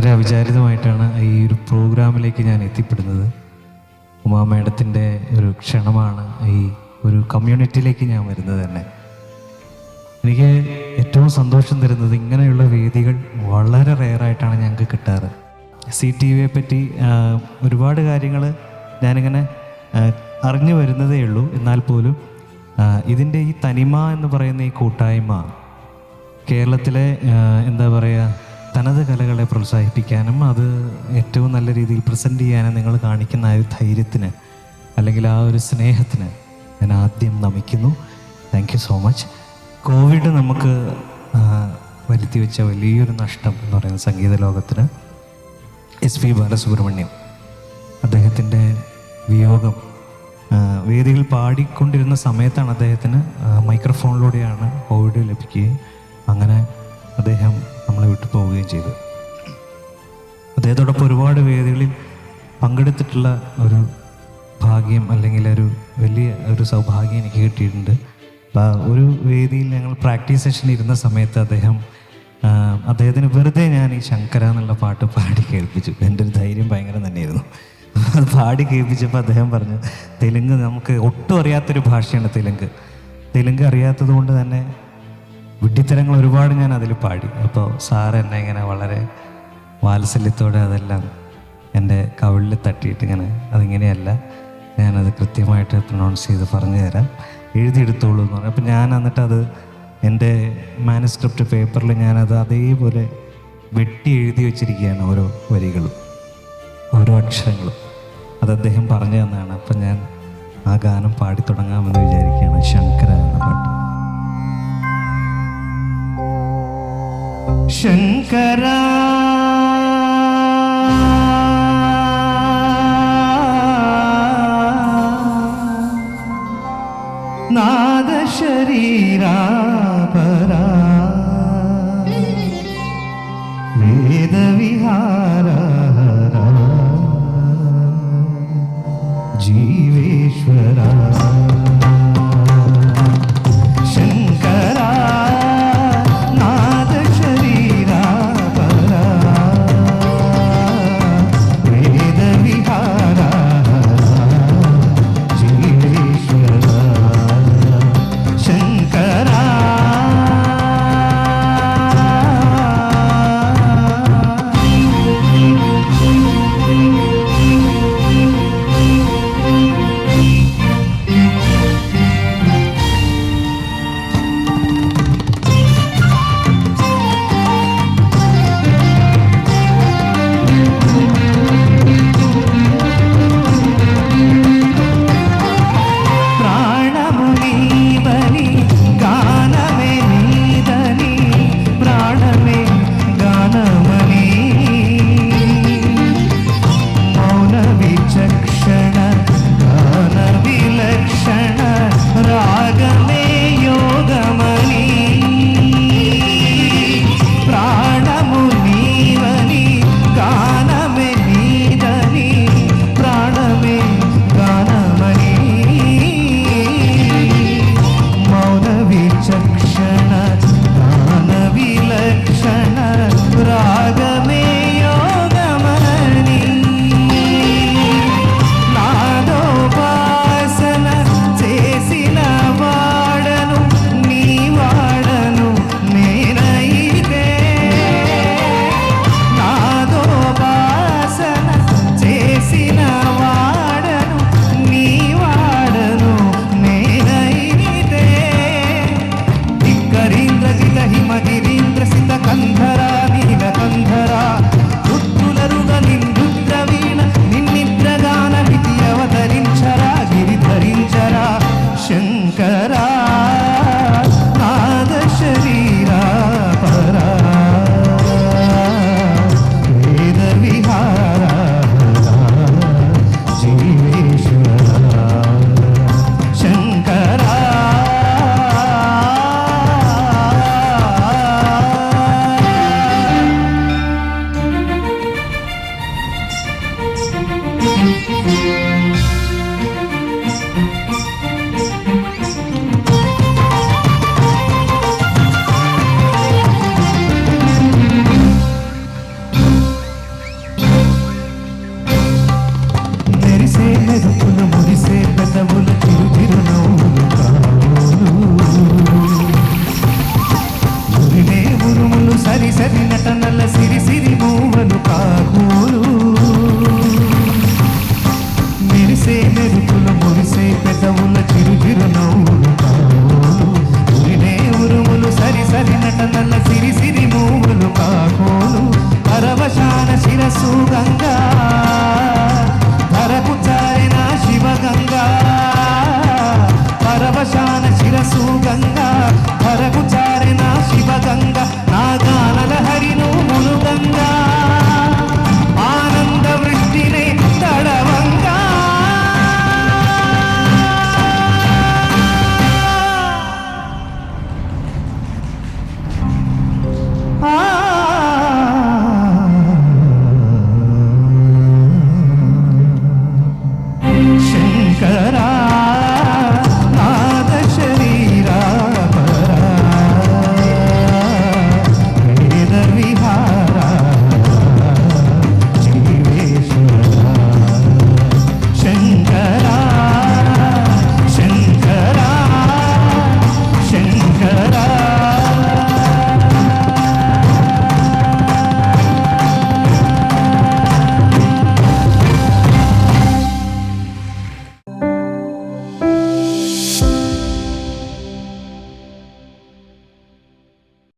വളരെ അവിചാരിതമായിട്ടാണ് ഈ ഒരു പ്രോഗ്രാമിലേക്ക് ഞാൻ എത്തിപ്പെടുന്നത്. ഉമാ മേഡത്തിൻ്റെ ഒരു ക്ഷണമാണ് ഈ ഒരു കമ്മ്യൂണിറ്റിയിലേക്ക് ഞാൻ വരുന്നത് തന്നെ. എനിക്ക് ഏറ്റവും സന്തോഷം തരുന്നത് ഇങ്ങനെയുള്ള വേദികൾ വളരെ റെയറായിട്ടാണ് ഞങ്ങൾക്ക് കിട്ടാറ്. CTVയെ പറ്റി ഒരുപാട് കാര്യങ്ങൾ ഞാനിങ്ങനെ അറിഞ്ഞു വരുന്നതേ ഉള്ളൂ. എന്നാൽ പോലും ഇതിൻ്റെ ഈ തനിമ എന്ന് പറയുന്ന ഈ കൂട്ടായ്മ കേരളത്തിലെ എന്താ പറയുക, തനത് കലകളെ പ്രോത്സാഹിപ്പിക്കാനും അത് ഏറ്റവും നല്ല രീതിയിൽ പ്രസൻറ്റ് ചെയ്യാനും നിങ്ങൾ കാണിക്കുന്ന ആ ഒരു ധൈര്യത്തിന് അല്ലെങ്കിൽ ആ ഒരു സ്നേഹത്തിന് ഞാൻ ആദ്യം നമിക്കുന്നു. Thank you so much. Covid നമുക്ക് വരുത്തി വെച്ച വലിയൊരു നഷ്ടം എന്ന് പറയുന്ന സംഗീത ലോകത്തിന് SP ബാലസുബ്രഹ്മണ്യം, അദ്ദേഹത്തിൻ്റെ വിയോഗം വേദികൾ പാടിക്കൊണ്ടിരുന്ന സമയത്താണ് അദ്ദേഹത്തിന് മൈക്രോഫോണിലൂടെയാണ് കോവിഡ് ലഭിക്കുകയും അങ്ങനെ അദ്ദേഹം നമ്മളെ വിട്ടു പോവുകയും ചെയ്തു. അദ്ദേഹത്തോടൊപ്പം ഒരുപാട് വേദികളിൽ പങ്കെടുത്തിട്ടുള്ള ഒരു ഭാഗ്യം അല്ലെങ്കിൽ ഒരു വലിയ ഒരു സൗഭാഗ്യം എനിക്ക് കിട്ടിയിട്ടുണ്ട്. ഒരു വേദിയിൽ ഞങ്ങൾ പ്രാക്ടീസ് സെഷൻ ഇരുന്ന സമയത്ത് അദ്ദേഹത്തിന് വെറുതെ ഞാൻ ഈ ശങ്കര എന്നുള്ള പാട്ട് പാടി കേൾപ്പിച്ചു. എൻ്റെ ഒരു ധൈര്യം ഭയങ്കര തന്നെയായിരുന്നു. അത് പാടി കേൾപ്പിച്ചപ്പോൾ അദ്ദേഹം പറഞ്ഞു, തെലുങ്ക് നമുക്ക് ഒട്ടും അറിയാത്തൊരു ഭാഷയാണ് തെലുങ്ക് അറിയാത്തത് കൊണ്ട് തന്നെ വിഡ്ഢിത്തരങ്ങൾ ഒരുപാട് ഞാൻ അതിൽ പാടി. അപ്പോൾ സാറ് എന്നെ ഇങ്ങനെ വളരെ വാത്സല്യത്തോടെ അതെല്ലാം എൻ്റെ കവിളിൽ തട്ടിയിട്ട് ഇങ്ങനെ അതിങ്ങനെയല്ല, ഞാനത് കൃത്യമായിട്ട് പ്രൊനൗൺസ് ചെയ്ത് പറഞ്ഞു തരാം, എഴുതിയെടുത്തോളൂ എന്ന് പറഞ്ഞു. അപ്പോൾ ഞാൻ എന്നിട്ടത് എൻ്റെ മാനുസ്ക്രിപ്റ്റ് പേപ്പറിൽ ഞാനത് അതേപോലെ വെട്ടി എഴുതി വെച്ചിരിക്കുകയാണ്, ഓരോ വരികളും ഓരോ അക്ഷരങ്ങളും. അത് അദ്ദേഹം പറഞ്ഞു തന്നതാണ്. അപ്പം ഞാൻ ആ ഗാനം പാടി തുടങ്ങാമെന്ന് വിചാരിക്കുകയാണ്, ശങ്കര എന്ന പാട്ട്. ശങ്കര നാദ ശരീരാപരാ വേദവിഹാര ജീവേശ്വര హిమగిరి